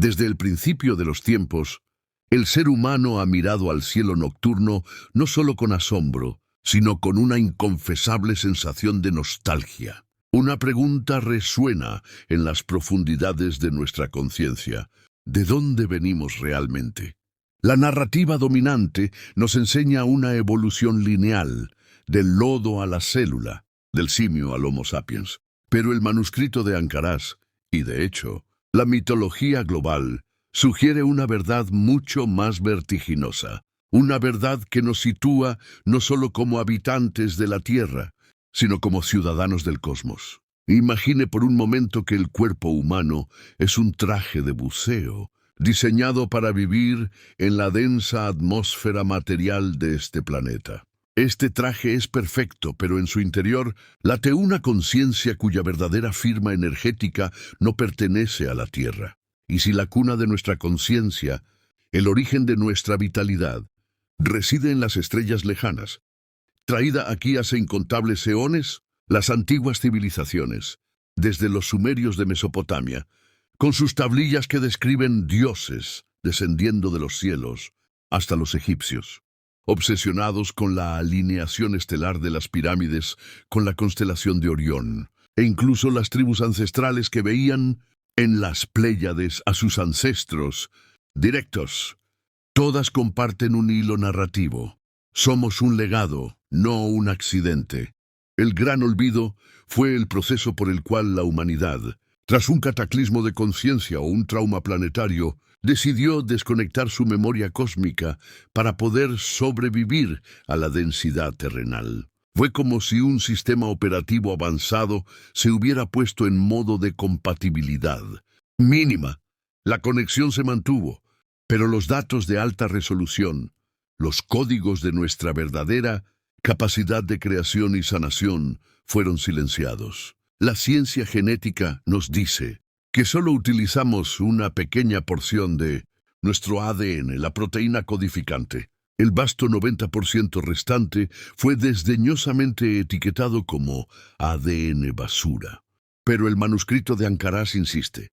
Desde el principio de los tiempos, el ser humano ha mirado al cielo nocturno no solo con asombro, sino con una inconfesable sensación de nostalgia. Una pregunta resuena en las profundidades de nuestra conciencia: ¿de dónde venimos realmente? La narrativa dominante nos enseña una evolución lineal, del lodo a la célula, del simio al Homo sapiens. Pero el manuscrito de Ancaraz, y de hecho, la mitología global, sugiere una verdad mucho más vertiginosa, una verdad que nos sitúa no solo como habitantes de la Tierra, sino como ciudadanos del cosmos. Imagine por un momento que el cuerpo humano es un traje de buceo, diseñado para vivir en la densa atmósfera material de este planeta. Este traje es perfecto, pero en su interior late una conciencia cuya verdadera firma energética no pertenece a la Tierra. Y si la cuna de nuestra conciencia, el origen de nuestra vitalidad, reside en las estrellas lejanas, traída aquí hace incontables eones, las antiguas civilizaciones, desde los sumerios de Mesopotamia, con sus tablillas que describen dioses descendiendo de los cielos, hasta los egipcios, obsesionados con la alineación estelar de las pirámides con la constelación de Orión, e incluso las tribus ancestrales que veían en las Pléyades a sus ancestros directos. Todas comparten un hilo narrativo. Somos un legado, no un accidente. El gran olvido fue el proceso por el cual la humanidad, tras un cataclismo de conciencia o un trauma planetario, decidió desconectar su memoria cósmica para poder sobrevivir a la densidad terrenal. Fue como si un sistema operativo avanzado se hubiera puesto en modo de compatibilidad mínima. La conexión se mantuvo, pero los datos de alta resolución, los códigos de nuestra verdadera capacidad de creación y sanación, fueron silenciados. La ciencia genética nos dice que solo utilizamos una pequeña porción de nuestro ADN, la proteína codificante. El vasto 90% restante fue desdeñosamente etiquetado como ADN basura. Pero el manuscrito de Ancaraz insiste: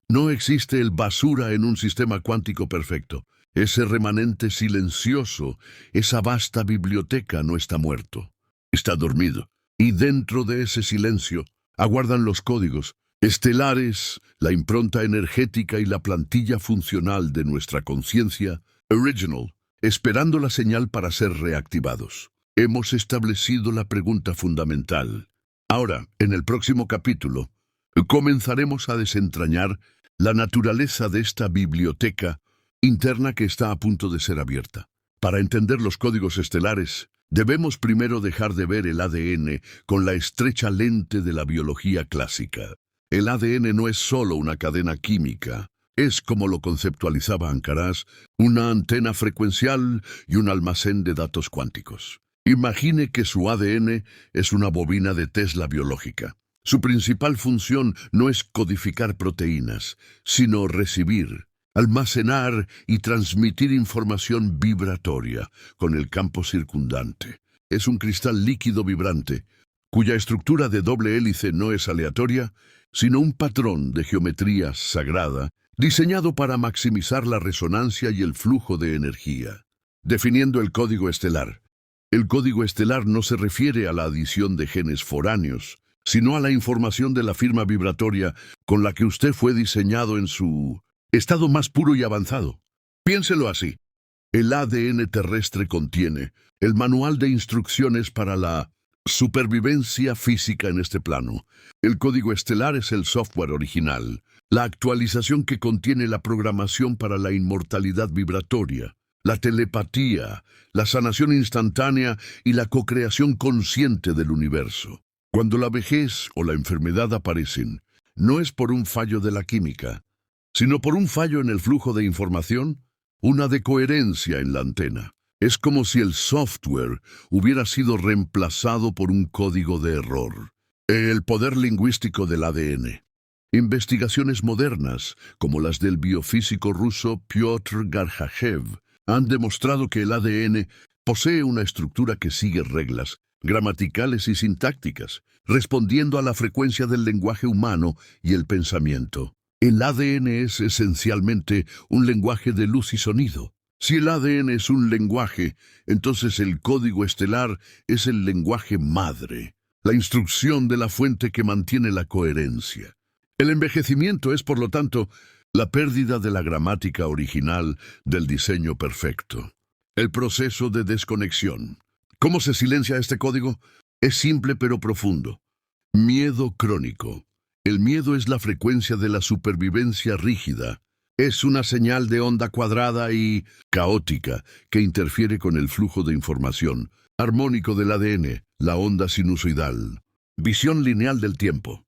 no existe el basura en un sistema cuántico perfecto. Ese remanente silencioso, esa vasta biblioteca no está muerto, está dormido. Y dentro de ese silencio aguardan los códigos estelares, la impronta energética y la plantilla funcional de nuestra conciencia original, esperando la señal para ser reactivados. Hemos establecido la pregunta fundamental. Ahora, en el próximo capítulo, comenzaremos a desentrañar la naturaleza de esta biblioteca interna que está a punto de ser abierta. Para entender los códigos estelares, debemos primero dejar de ver el ADN con la estrecha lente de la biología clásica. El ADN no es solo una cadena química, es, como lo conceptualizaba Ancaraz, una antena frecuencial y un almacén de datos cuánticos. Imagine que su ADN es una bobina de Tesla biológica. Su principal función no es codificar proteínas, sino recibir, almacenar y transmitir información vibratoria con el campo circundante. Es un cristal líquido vibrante, cuya estructura de doble hélice no es aleatoria, sino un patrón de geometría sagrada, diseñado para maximizar la resonancia y el flujo de energía. Definiendo el código estelar. El código estelar no se refiere a la adición de genes foráneos, sino a la información de la firma vibratoria con la que usted fue diseñado en su estado más puro y avanzado. Piénselo así. El ADN terrestre contiene el manual de instrucciones para la supervivencia física en este plano. El código estelar es el software original, la actualización que contiene la programación para la inmortalidad vibratoria, la telepatía, la sanación instantánea y la cocreación consciente del universo. Cuando la vejez o la enfermedad aparecen, no es por un fallo de la química, sino por un fallo en el flujo de información, una decoherencia en la antena. Es como si el software hubiera sido reemplazado por un código de error. El poder lingüístico del ADN. Investigaciones modernas, como las del biofísico ruso Piotr Garjajev, han demostrado que el ADN posee una estructura que sigue reglas gramaticales y sintácticas, respondiendo a la frecuencia del lenguaje humano y el pensamiento. El ADN es esencialmente un lenguaje de luz y sonido. Si el ADN es un lenguaje, entonces el código estelar es el lenguaje madre, la instrucción de la fuente que mantiene la coherencia. El envejecimiento es, por lo tanto, la pérdida de la gramática original del diseño perfecto. El proceso de desconexión. ¿Cómo se silencia este código? Es simple pero profundo. Miedo crónico. El miedo es la frecuencia de la supervivencia rígida. Es una señal de onda cuadrada y caótica que interfiere con el flujo de información armónico del ADN, la onda sinusoidal. Visión lineal del tiempo.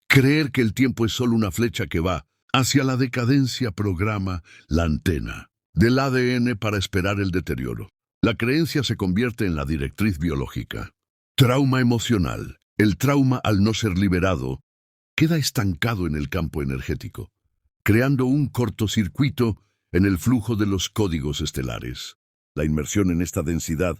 Creer que el tiempo es solo una flecha que va hacia la decadencia programa la antena del ADN para esperar el deterioro. La creencia se convierte en la directriz biológica. Trauma emocional. El trauma, al no ser liberado, queda estancado en el campo energético, creando un cortocircuito en el flujo de los códigos estelares. La inmersión en esta densidad,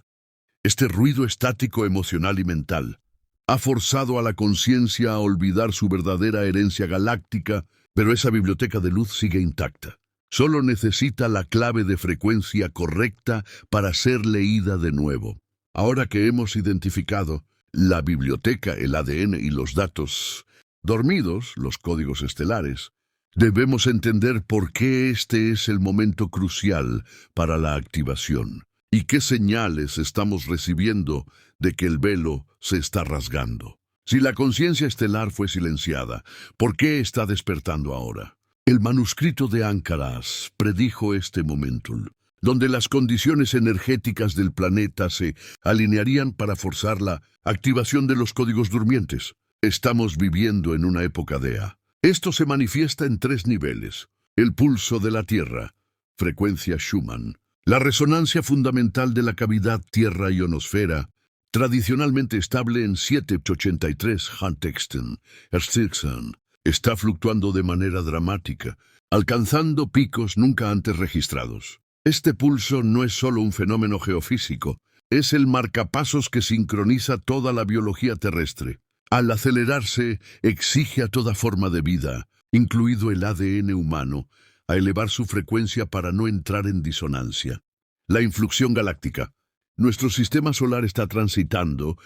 este ruido estático emocional y mental, ha forzado a la conciencia a olvidar su verdadera herencia galáctica, pero esa biblioteca de luz sigue intacta. Solo necesita la clave de frecuencia correcta para ser leída de nuevo. Ahora que hemos identificado la biblioteca, el ADN y los datos dormidos, los códigos estelares, debemos entender por qué este es el momento crucial para la activación y qué señales estamos recibiendo de que el velo se está rasgando. Si la conciencia estelar fue silenciada, ¿por qué está despertando ahora? El manuscrito de Ancaras predijo este momento, donde las condiciones energéticas del planeta se alinearían para forzar la activación de los códigos durmientes. Estamos viviendo en una época DEA. Esto se manifiesta en 3 niveles. El pulso de la Tierra, frecuencia Schumann. La resonancia fundamental de la cavidad Tierra-ionosfera, tradicionalmente estable en 783 Huntington, Hertzhausen, está fluctuando de manera dramática, alcanzando picos nunca antes registrados. Este pulso no es solo un fenómeno geofísico, es el marcapasos que sincroniza toda la biología terrestre. Al acelerarse, exige a toda forma de vida, incluido el ADN humano, a elevar su frecuencia para no entrar en disonancia. La influxión galáctica. Nuestro sistema solar está transitando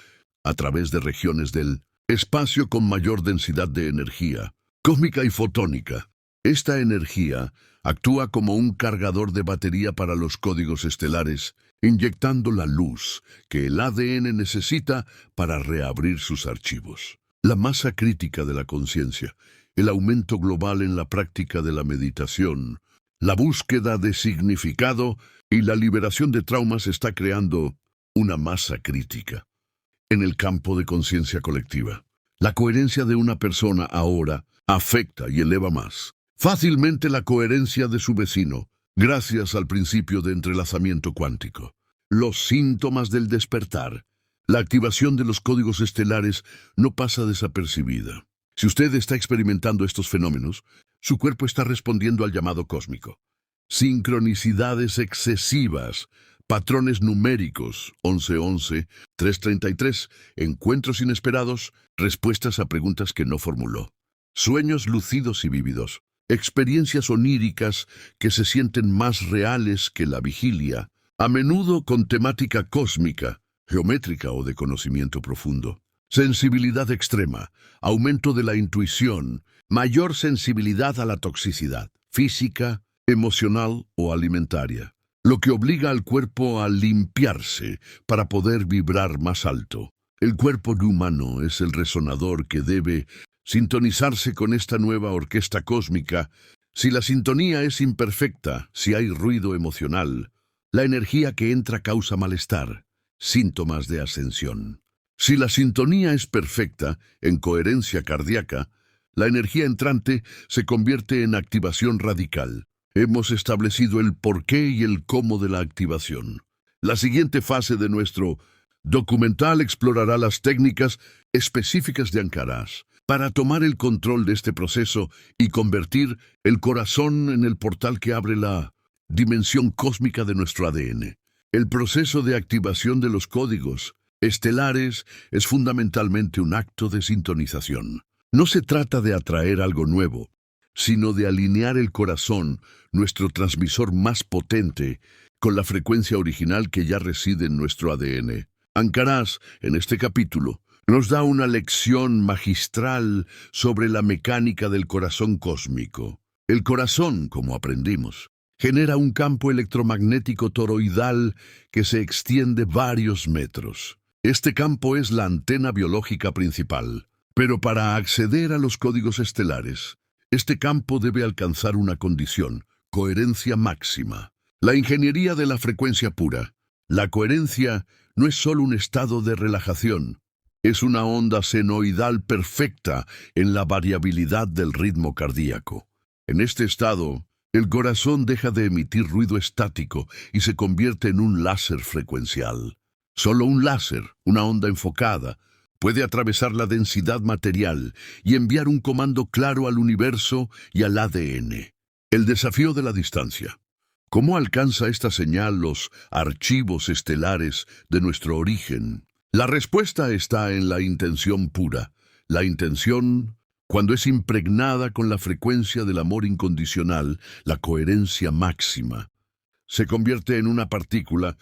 a través de regiones del espacio con mayor densidad de energía, cósmica y fotónica. Esta energía actúa como un cargador de batería para los códigos estelares, inyectando la luz que el ADN necesita para reabrir sus archivos. La masa crítica de la conciencia, el aumento global en la práctica de la meditación, la búsqueda de significado y la liberación de traumas está creando una masa crítica en el campo de conciencia colectiva. La coherencia de una persona ahora afecta y eleva más fácilmente la coherencia de su vecino, gracias al principio de entrelazamiento cuántico. Los síntomas del despertar. La activación de los códigos estelares no pasa desapercibida. Si usted está experimentando estos fenómenos, su cuerpo está respondiendo al llamado cósmico. Sincronicidades excesivas, patrones numéricos, 1111, 333, encuentros inesperados, respuestas a preguntas que no formuló. Sueños lúcidos y vívidos, experiencias oníricas que se sienten más reales que la vigilia, a menudo con temática cósmica, geométrica o de conocimiento profundo. Sensibilidad extrema, aumento de la intuición, mayor sensibilidad a la toxicidad, física, emocional o alimentaria, lo que obliga al cuerpo a limpiarse para poder vibrar más alto. El cuerpo humano es el resonador que debe sintonizarse con esta nueva orquesta cósmica. Si la sintonía es imperfecta, si hay ruido emocional, la energía que entra causa malestar, síntomas de ascensión. Si la sintonía es perfecta, en coherencia cardíaca, la energía entrante se convierte en activación radical. Hemos establecido el porqué y el cómo de la activación. La siguiente fase de nuestro documental explorará las técnicas específicas de Ancaras para tomar el control de este proceso y convertir el corazón en el portal que abre la dimensión cósmica de nuestro ADN. El proceso de activación de los códigos estelares es fundamentalmente un acto de sintonización. No se trata de atraer algo nuevo, sino de alinear el corazón, nuestro transmisor más potente, con la frecuencia original que ya reside en nuestro ADN. Ancaraz, en este capítulo, nos da una lección magistral sobre la mecánica del corazón cósmico. El corazón, como aprendimos, genera un campo electromagnético toroidal que se extiende varios metros. Este campo es la antena biológica principal, pero para acceder a los códigos estelares, este campo debe alcanzar una condición, coherencia máxima. La ingeniería de la frecuencia pura. La coherencia no es solo un estado de relajación, es una onda senoidal perfecta en la variabilidad del ritmo cardíaco. En este estado, el corazón deja de emitir ruido estático y se convierte en un láser frecuencial. Solo un láser, una onda enfocada, puede atravesar la densidad material y enviar un comando claro al universo y al ADN. El desafío de la distancia. ¿Cómo alcanza esta señal los archivos estelares de nuestro origen? La respuesta está en la intención pura. La intención, cuando es impregnada con la frecuencia del amor incondicional, la coherencia máxima, se convierte en una partícula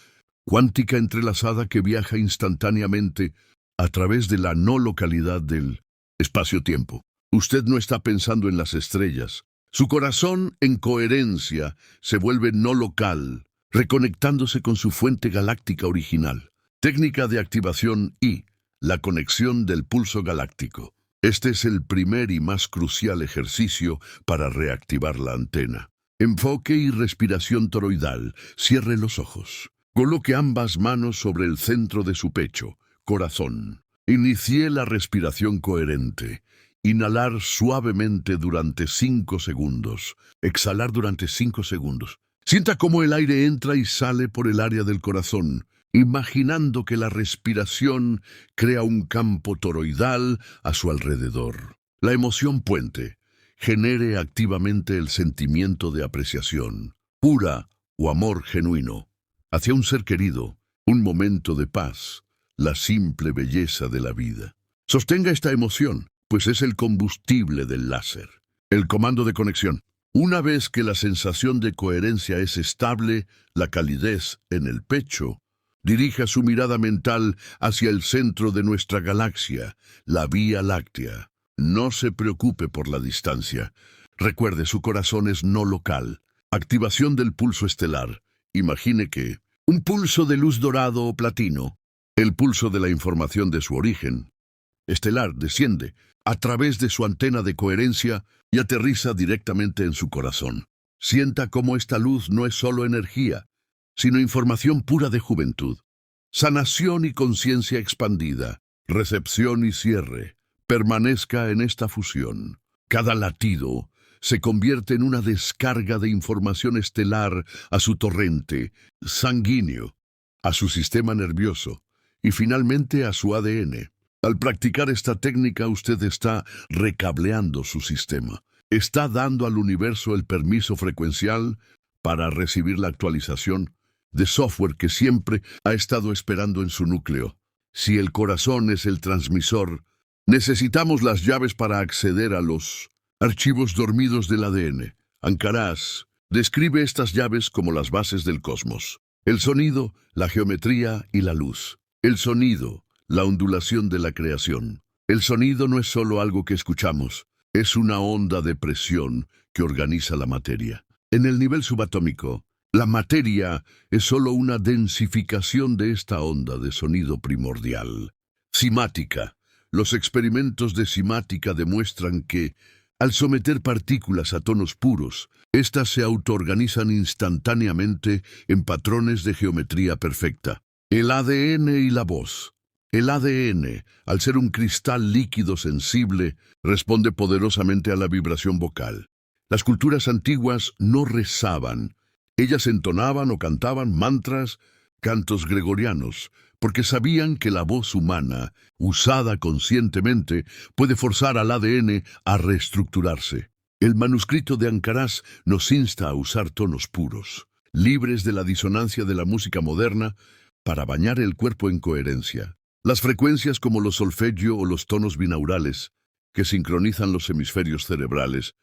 cuántica entrelazada que viaja instantáneamente a través de la no localidad del espacio-tiempo. Usted no está pensando en las estrellas. Su corazón, en coherencia, se vuelve no local, reconectándose con su fuente galáctica original. Técnica de activación I, la conexión del pulso galáctico. Este es el primer y más crucial ejercicio para reactivar la antena. Enfoque y respiración toroidal. Cierre los ojos. Coloque ambas manos sobre el centro de su pecho, corazón. Inicie la respiración coherente. Inhalar suavemente durante 5 segundos. Exhalar durante 5 segundos. Sienta cómo el aire entra y sale por el área del corazón, imaginando que la respiración crea un campo toroidal a su alrededor. La emoción puente. Genere activamente el sentimiento de apreciación, pura o amor genuino, hacia un ser querido, un momento de paz, la simple belleza de la vida. Sostenga esta emoción, pues es el combustible del láser. El comando de conexión. Una vez que la sensación de coherencia es estable, la calidez en el pecho, dirija su mirada mental hacia el centro de nuestra galaxia, la Vía Láctea. No se preocupe por la distancia. Recuerde, su corazón es no local. Activación del pulso estelar. Imagine que un pulso de luz dorado o platino, el pulso de la información de su origen estelar, desciende a través de su antena de coherencia y aterriza directamente en su corazón. Sienta cómo esta luz no es solo energía, sino información pura de juventud. Sanación y conciencia expandida, recepción y cierre. Permanezca en esta fusión. Cada latido se convierte en una descarga de información estelar a su torrente sanguíneo, a su sistema nervioso y finalmente a su ADN. Al practicar esta técnica usted está recableando su sistema. Está dando al universo el permiso frecuencial para recibir la actualización de software que siempre ha estado esperando en su núcleo. Si el corazón es el transmisor, necesitamos las llaves para acceder a los archivos dormidos del ADN. Ancaraz describe estas llaves como las bases del cosmos. El sonido, la geometría y la luz. El sonido, la ondulación de la creación. El sonido no es solo algo que escuchamos, es una onda de presión que organiza la materia. En el nivel subatómico, la materia es solo una densificación de esta onda de sonido primordial. Cimática. Los experimentos de cimática demuestran que, al someter partículas a tonos puros, éstas se autoorganizan instantáneamente en patrones de geometría perfecta. El ADN y la voz. El ADN, al ser un cristal líquido sensible, responde poderosamente a la vibración vocal. Las culturas antiguas no rezaban. Ellas entonaban o cantaban mantras, cantos gregorianos, porque sabían que la voz humana, usada conscientemente, puede forzar al ADN a reestructurarse. El manuscrito de Ancaraz nos insta a usar tonos puros, libres de la disonancia de la música moderna, para bañar el cuerpo en coherencia. Las frecuencias como los solfegio o los tonos binaurales, que sincronizan los hemisferios cerebrales,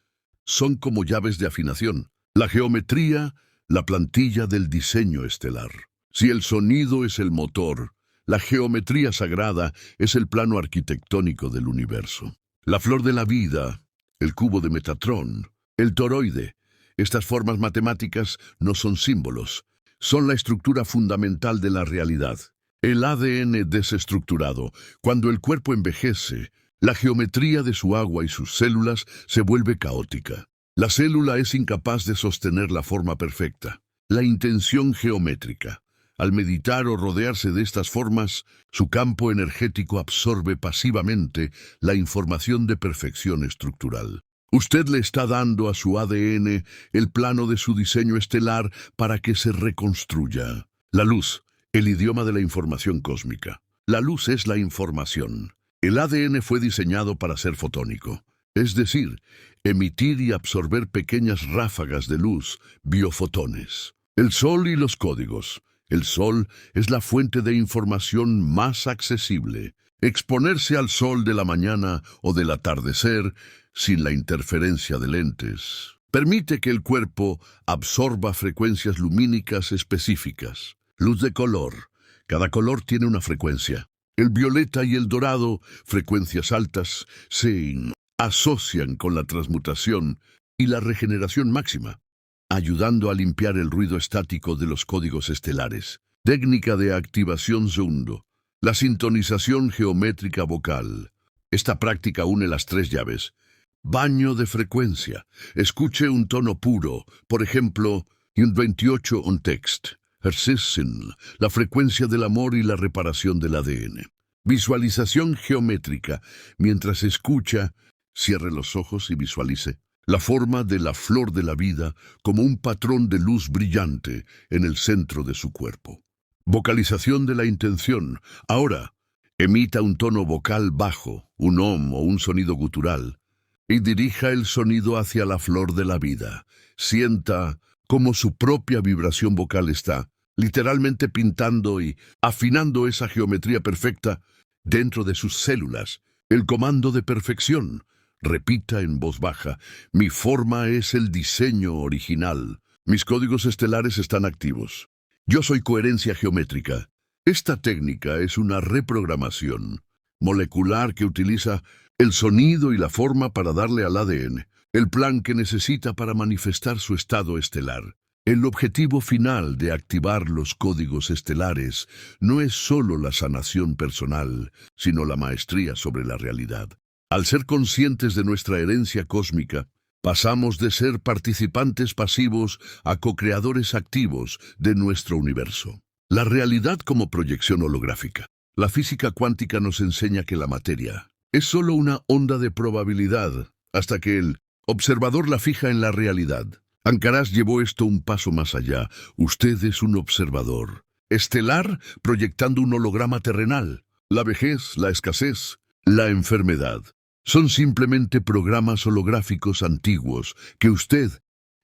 son como llaves de afinación. La geometría, la plantilla del diseño estelar. Si el sonido es el motor, la geometría sagrada es el plano arquitectónico del universo. La flor de la vida, el cubo de Metatrón, el toroide. Estas formas matemáticas no son símbolos, son la estructura fundamental de la realidad. El ADN desestructurado. Cuando el cuerpo envejece, la geometría de su agua y sus células se vuelve caótica. La célula es incapaz de sostener la forma perfecta. La intención geométrica. Al meditar o rodearse de estas formas, su campo energético absorbe pasivamente la información de perfección estructural. Usted le está dando a su ADN el plano de su diseño estelar para que se reconstruya. La luz, el idioma de la información cósmica. La luz es la información. El ADN fue diseñado para ser fotónico, es decir, emitir y absorber pequeñas ráfagas de luz, biofotones. El sol y los códigos. El sol es la fuente de información más accesible. Exponerse al sol de la mañana o del atardecer, sin la interferencia de lentes, permite que el cuerpo absorba frecuencias lumínicas específicas. Luz de color. Cada color tiene una frecuencia. El violeta y el dorado, frecuencias altas, se asocian con la transmutación y la regeneración máxima, ayudando a limpiar el ruido estático de los códigos estelares. Técnica de activación segundo. La sintonización geométrica vocal. Esta práctica une las tres llaves. Baño de frecuencia. Escuche un tono puro, por ejemplo, un 28 un text. Hercesen, la frecuencia del amor y la reparación del ADN. Visualización geométrica. Mientras escucha, cierre los ojos y visualice la forma de la flor de la vida como un patrón de luz brillante en el centro de su cuerpo. Vocalización de la intención. Ahora, emita un tono vocal bajo, un om o un sonido gutural, y dirija el sonido hacia la flor de la vida. Sienta cómo su propia vibración vocal está literalmente pintando y afinando esa geometría perfecta dentro de sus células. El comando de perfección. Repita en voz baja: mi forma es el diseño original. Mis códigos estelares están activos. Yo soy coherencia geométrica. Esta técnica es una reprogramación molecular que utiliza el sonido y la forma para darle al ADN el plan que necesita para manifestar su estado estelar. El objetivo final de activar los códigos estelares no es solo la sanación personal, sino la maestría sobre la realidad. Al ser conscientes de nuestra herencia cósmica, pasamos de ser participantes pasivos a co-creadores activos de nuestro universo. La realidad como proyección holográfica. La física cuántica nos enseña que la materia es solo una onda de probabilidad hasta que el observador la fija en la realidad. Ancaraz llevó esto un paso más allá. Usted es un observador estelar proyectando un holograma terrenal. La vejez, la escasez, la enfermedad son simplemente programas holográficos antiguos que usted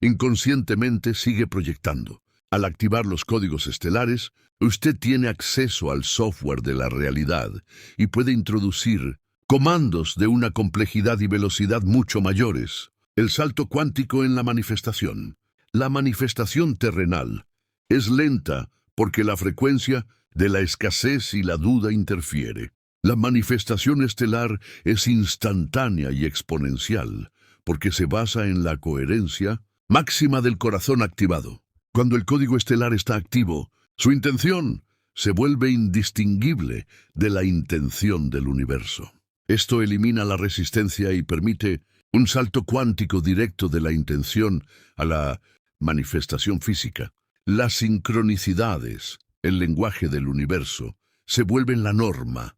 inconscientemente sigue proyectando. Al activar los códigos estelares, usted tiene acceso al software de la realidad y puede introducir comandos de una complejidad y velocidad mucho mayores. El salto cuántico en la manifestación. La manifestación terrenal es lenta porque la frecuencia de la escasez y la duda interfiere. La manifestación estelar es instantánea y exponencial porque se basa en la coherencia máxima del corazón activado. Cuando el código estelar está activo, su intención se vuelve indistinguible de la intención del universo. Esto elimina la resistencia y permite un salto cuántico directo de la intención a la manifestación física. Las sincronicidades, el lenguaje del universo, se vuelven la norma,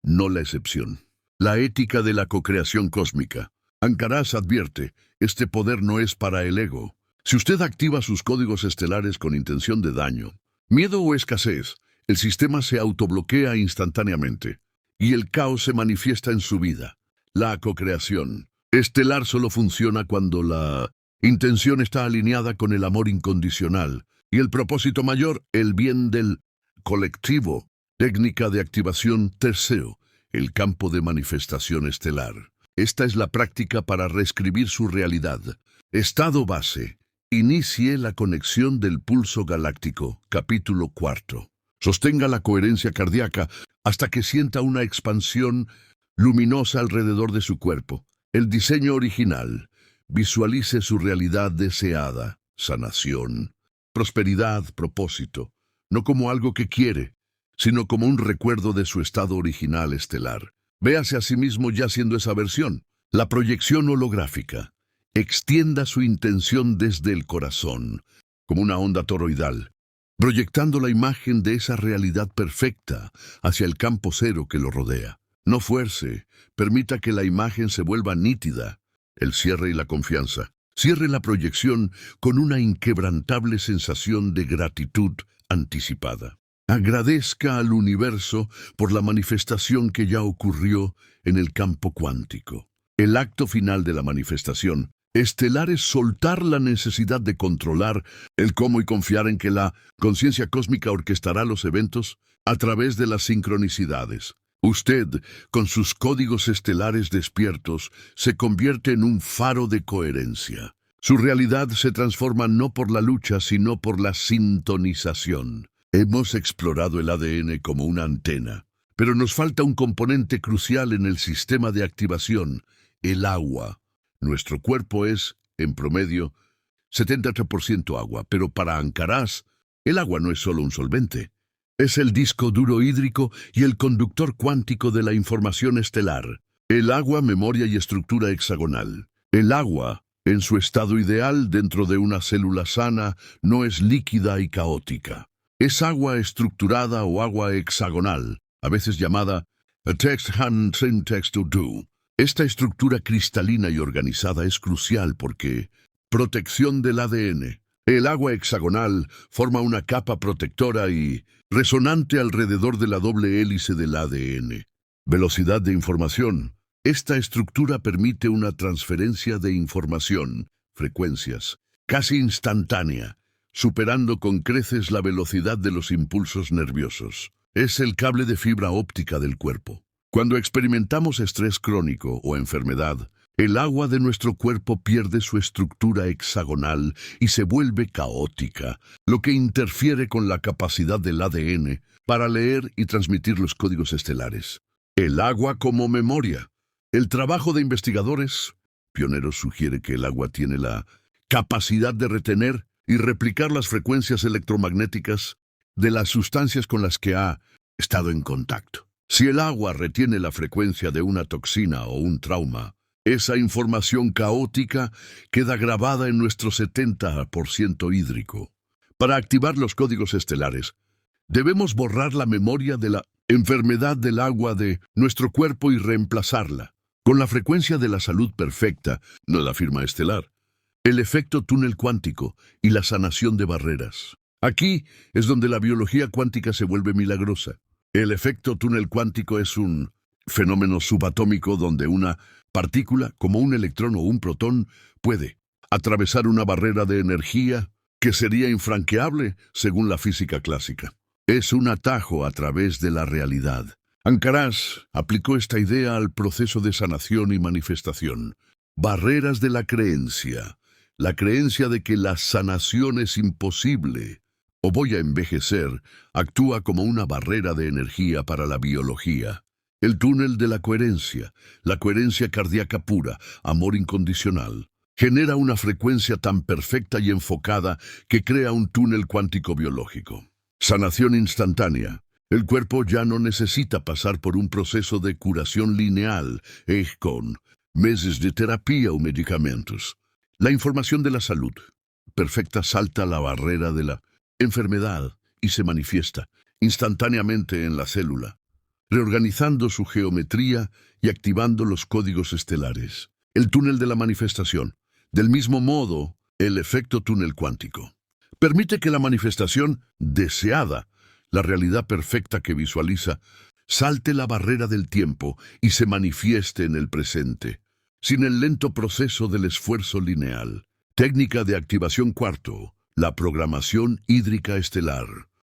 no la excepción. La ética de la cocreación cósmica. Ancaraz advierte, este poder no es para el ego. Si usted activa sus códigos estelares con intención de daño, miedo o escasez, el sistema se autobloquea instantáneamente y el caos se manifiesta en su vida. La cocreación estelar solo funciona cuando la intención está alineada con el amor incondicional y el propósito mayor, el bien del colectivo. Técnica de activación tercero, el campo de manifestación estelar. Esta es la práctica para reescribir su realidad. Estado base. Inicie la conexión del pulso galáctico. Capítulo 4. Sostenga la coherencia cardíaca hasta que sienta una expansión luminosa alrededor de su cuerpo. El diseño original. Visualice su realidad deseada. Sanación, prosperidad, propósito. No como algo que quiere, sino como un recuerdo de su estado original estelar. Véase a sí mismo ya siendo esa versión. La proyección holográfica. Extienda su intención desde el corazón, como una onda toroidal, proyectando la imagen de esa realidad perfecta hacia el campo cero que lo rodea. No fuerce, permita que la imagen se vuelva nítida. El cierre y la confianza. Cierre la proyección con una inquebrantable sensación de gratitud anticipada. Agradezca al universo por la manifestación que ya ocurrió en el campo cuántico. El acto final de la manifestación estelar es soltar la necesidad de controlar el cómo y confiar en que la conciencia cósmica orquestará los eventos a través de las sincronicidades. Usted, con sus códigos estelares despiertos, se convierte en un faro de coherencia. Su realidad se transforma no por la lucha, sino por la sintonización. Hemos explorado el ADN como una antena, pero nos falta un componente crucial en el sistema de activación, el agua. Nuestro cuerpo es, en promedio, 73% agua, pero para Ancaraz, el agua no es solo un solvente. Es el disco duro hídrico y el conductor cuántico de la información estelar. El agua, memoria y estructura hexagonal. El agua, en su estado ideal dentro de una célula sana, no es líquida y caótica. Es agua estructurada o agua hexagonal, a veces llamada a text hand syntax to do. Esta estructura cristalina y organizada es crucial porque protección del ADN. El agua hexagonal forma una capa protectora y resonante alrededor de la doble hélice del ADN. Velocidad de información. Esta estructura permite una transferencia de información, frecuencias, casi instantánea, superando con creces la velocidad de los impulsos nerviosos. Es el cable de fibra óptica del cuerpo. Cuando experimentamos estrés crónico o enfermedad, el agua de nuestro cuerpo pierde su estructura hexagonal y se vuelve caótica, lo que interfiere con la capacidad del ADN para leer y transmitir los códigos estelares. El agua como memoria. El trabajo de investigadores pioneros sugiere que el agua tiene la capacidad de retener y replicar las frecuencias electromagnéticas de las sustancias con las que ha estado en contacto. Si el agua retiene la frecuencia de una toxina o un trauma, esa información caótica queda grabada en nuestro 70% hídrico. Para activar los códigos estelares, debemos borrar la memoria de la enfermedad del agua de nuestro cuerpo y reemplazarla con la frecuencia de la salud perfecta, no la firma estelar, el efecto túnel cuántico y la sanación de barreras. Aquí es donde la biología cuántica se vuelve milagrosa. El efecto túnel cuántico es un fenómeno subatómico donde una partícula, como un electrón o un protón, puede atravesar una barrera de energía que sería infranqueable según la física clásica. Es un atajo a través de la realidad. Ancaraz aplicó esta idea al proceso de sanación y manifestación. Barreras de la creencia de que la sanación es imposible o voy a envejecer, actúa como una barrera de energía para la biología. El túnel de la coherencia cardíaca pura, amor incondicional, genera una frecuencia tan perfecta y enfocada que crea un túnel cuántico biológico. Sanación instantánea. El cuerpo ya no necesita pasar por un proceso de curación lineal, con meses de terapia o medicamentos. La información de la salud perfecta salta la barrera de la enfermedad y se manifiesta instantáneamente en la célula, reorganizando su geometría y activando los códigos estelares. El túnel de la manifestación. Del mismo modo, el efecto túnel cuántico permite que la manifestación deseada, la realidad perfecta que visualiza, salte la barrera del tiempo y se manifieste en el presente, sin el lento proceso del esfuerzo lineal. Técnica de activación cuarto, la programación hídrica estelar.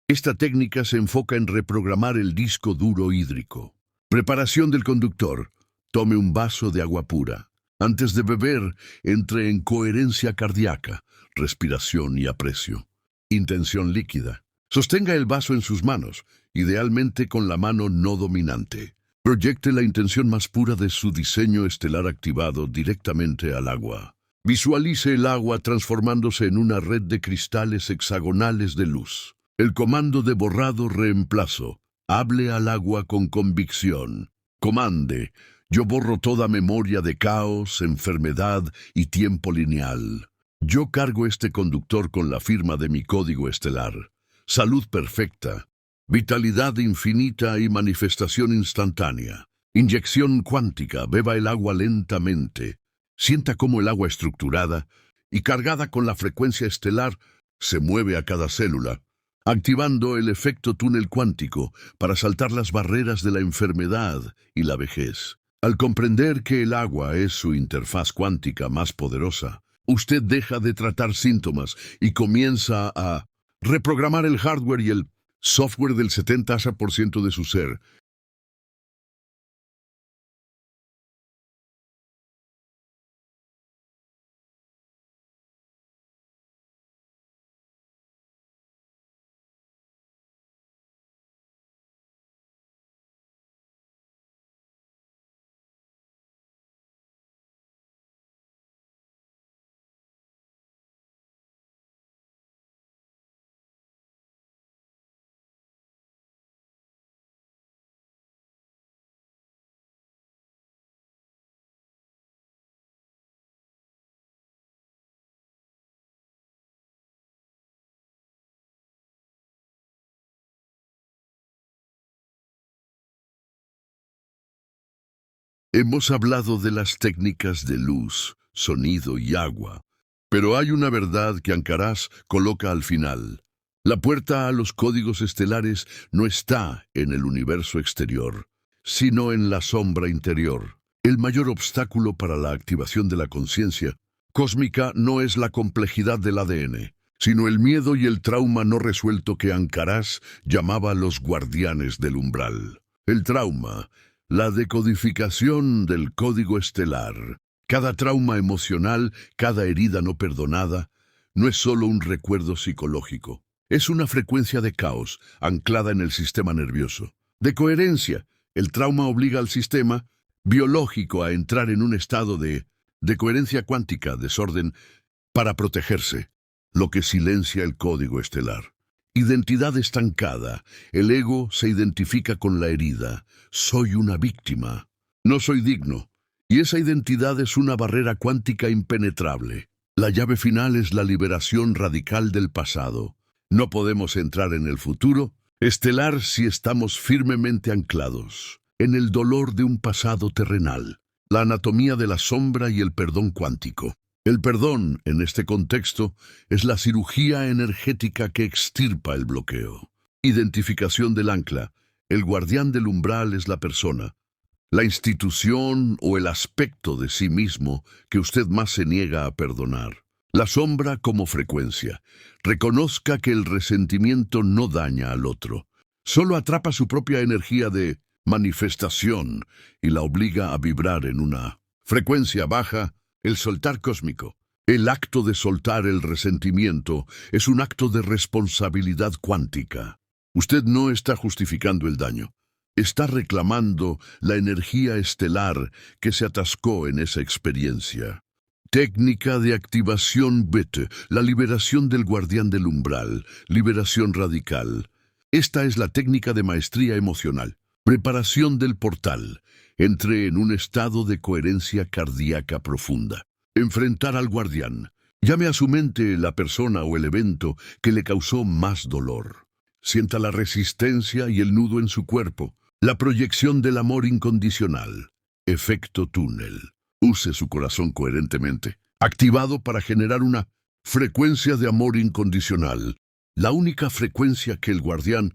Esta técnica se enfoca en reprogramar el disco duro hídrico. Preparación del conductor. Tome un vaso de agua pura. Antes de beber, entre en coherencia cardíaca, respiración y aprecio. Intención líquida. Sostenga el vaso en sus manos, idealmente con la mano no dominante. Proyecte la intención más pura de su diseño estelar activado directamente al agua. Visualice el agua transformándose en una red de cristales hexagonales de luz. El comando de borrado-reemplazo. Hable al agua con convicción. Comande. Yo borro toda memoria de caos, enfermedad y tiempo lineal. Yo cargo este conductor con la firma de mi código estelar. Salud perfecta, vitalidad infinita y manifestación instantánea. Inyección cuántica, beba el agua lentamente. Sienta cómo el agua estructurada y cargada con la frecuencia estelar se mueve a cada célula, activando el efecto túnel cuántico para saltar las barreras de la enfermedad y la vejez. Al comprender que el agua es su interfaz cuántica más poderosa, usted deja de tratar síntomas y comienza a reprogramar el hardware y el software del 70% de su ser. Hemos hablado de las técnicas de luz, sonido y agua, pero hay una verdad que Ancaraz coloca al final. La puerta a los códigos estelares no está en el universo exterior, sino en la sombra interior. El mayor obstáculo para la activación de la conciencia cósmica no es la complejidad del ADN, sino el miedo y el trauma no resuelto que Ancaraz llamaba los guardianes del umbral. El trauma, la decodificación del código estelar. Cada trauma emocional, cada herida no perdonada, no es solo un recuerdo psicológico. Es una frecuencia de caos anclada en el sistema nervioso. De coherencia, el trauma obliga al sistema biológico a entrar en un estado de coherencia cuántica, desorden, para protegerse, lo que silencia el código estelar. Identidad estancada. El ego se identifica con la herida. Soy una víctima. No soy digno. Y esa identidad es una barrera cuántica impenetrable. La llave final es la liberación radical del pasado. No podemos entrar en el futuro estelar si estamos firmemente anclados en el dolor de un pasado terrenal. La anatomía de la sombra y el perdón cuántico. El perdón, en este contexto, es la cirugía energética que extirpa el bloqueo. Identificación del ancla. El guardián del umbral es la persona, la institución o el aspecto de sí mismo que usted más se niega a perdonar. La sombra como frecuencia. Reconozca que el resentimiento no daña al otro. Solo atrapa su propia energía de manifestación y la obliga a vibrar en una frecuencia baja. El soltar cósmico. El acto de soltar el resentimiento es un acto de responsabilidad cuántica. Usted no está justificando el daño. Está reclamando la energía estelar que se atascó en esa experiencia. Técnica de activación BET, la liberación del guardián del umbral, liberación radical. Esta es la técnica de maestría emocional. Preparación del portal. Entre en un estado de coherencia cardíaca profunda. Enfrentar al guardián. Llame a su mente la persona o el evento que le causó más dolor. Sienta la resistencia y el nudo en su cuerpo. La proyección del amor incondicional. Efecto túnel. Use su corazón coherentemente, activado para generar una frecuencia de amor incondicional. La única frecuencia que el guardián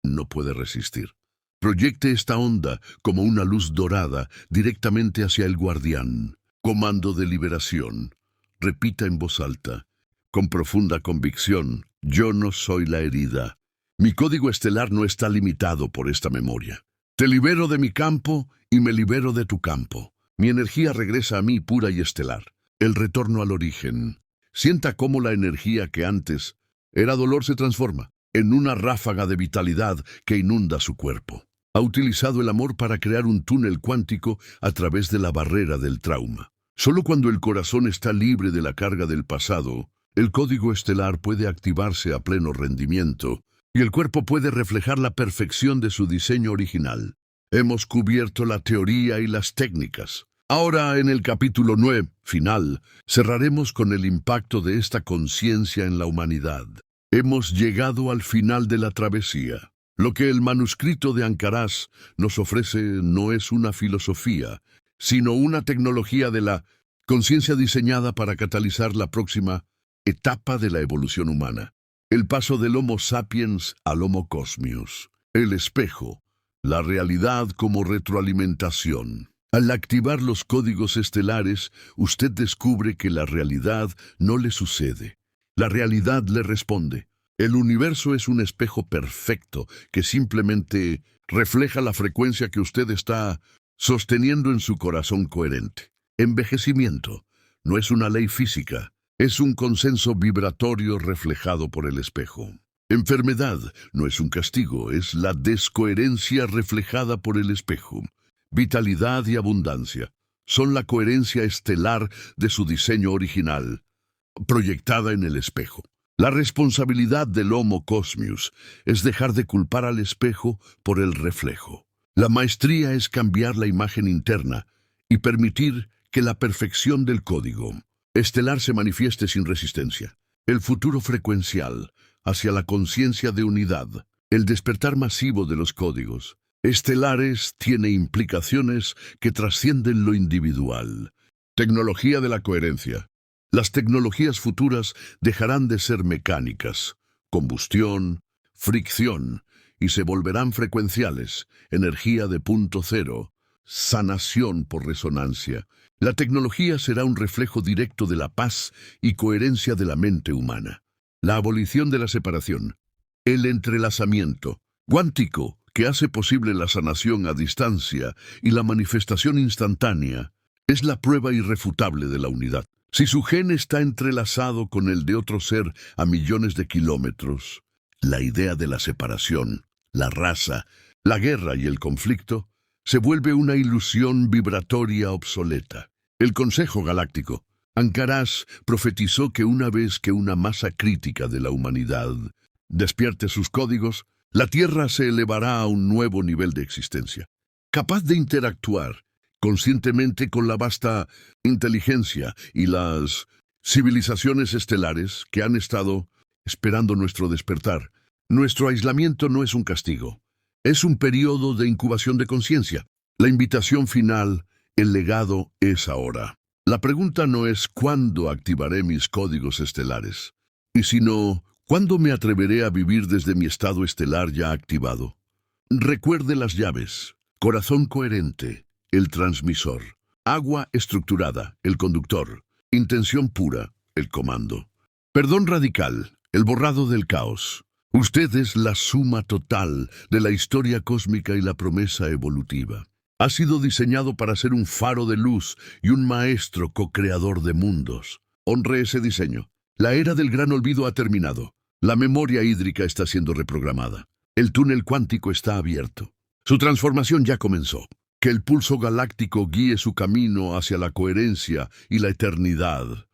no puede resistir. Proyecte esta onda como una luz dorada directamente hacia el guardián. Comando de liberación. Repita en voz alta, con profunda convicción, yo no soy la herida. Mi código estelar no está limitado por esta memoria. Te libero de mi campo y me libero de tu campo. Mi energía regresa a mí pura y estelar. El retorno al origen. Sienta cómo la energía que antes era dolor se transforma en una ráfaga de vitalidad que inunda su cuerpo. Ha utilizado el amor para crear un túnel cuántico a través de la barrera del trauma. Solo cuando el corazón está libre de la carga del pasado, el código estelar puede activarse a pleno rendimiento y el cuerpo puede reflejar la perfección de su diseño original. Hemos cubierto la teoría y las técnicas. Ahora, en el capítulo 9, final, cerraremos con el impacto de esta conciencia en la humanidad. Hemos llegado al final de la travesía. Lo que el manuscrito de Ancaraz nos ofrece no es una filosofía, sino una tecnología de la conciencia diseñada para catalizar la próxima etapa de la evolución humana. El paso del Homo sapiens al Homo cosmius. El espejo. La realidad como retroalimentación. Al activar los códigos estelares, usted descubre que la realidad no le sucede. La realidad le responde. El universo es un espejo perfecto que simplemente refleja la frecuencia que usted está sosteniendo en su corazón coherente. Envejecimiento no es una ley física. Es un consenso vibratorio reflejado por el espejo. Enfermedad no es un castigo, es la descoherencia reflejada por el espejo. Vitalidad y abundancia son la coherencia estelar de su diseño original, proyectada en el espejo. La responsabilidad del Homo cosmius es dejar de culpar al espejo por el reflejo. La maestría es cambiar la imagen interna y permitir que la perfección del código estelar se manifieste sin resistencia. El futuro frecuencial hacia la conciencia de unidad. El despertar masivo de los códigos estelares tiene implicaciones que trascienden lo individual. Tecnología de la coherencia. Las tecnologías futuras dejarán de ser mecánicas, combustión, fricción, y se volverán frecuenciales, energía de punto cero, sanación por resonancia. La tecnología será un reflejo directo de la paz y coherencia de la mente humana. La abolición de la separación. El entrelazamiento cuántico que hace posible la sanación a distancia y la manifestación instantánea es la prueba irrefutable de la unidad. Si su gen está entrelazado con el de otro ser a millones de kilómetros, la idea de la separación, la raza, la guerra y el conflicto se vuelve una ilusión vibratoria obsoleta. El Consejo Galáctico. Ancaraz profetizó que una vez que una masa crítica de la humanidad despierte sus códigos, la Tierra se elevará a un nuevo nivel de existencia, capaz de interactuar conscientemente con la vasta inteligencia y las civilizaciones estelares que han estado esperando nuestro despertar. Nuestro aislamiento no es un castigo. Es un periodo de incubación de conciencia. La invitación final, el legado, es ahora. La pregunta no es ¿cuándo activaré mis códigos estelares? Sino ¿cuándo me atreveré a vivir desde mi estado estelar ya activado? Recuerde las llaves. Corazón coherente, el transmisor. Agua estructurada, el conductor. Intención pura, el comando. Perdón radical, el borrado del caos. Usted es la suma total de la historia cósmica y la promesa evolutiva. Ha sido diseñado para ser un faro de luz y un maestro co-creador de mundos. Honre ese diseño. La era del gran olvido ha terminado. La memoria hídrica está siendo reprogramada. El túnel cuántico está abierto. Su transformación ya comenzó. Que el pulso galáctico guíe su camino hacia la coherencia y la eternidad.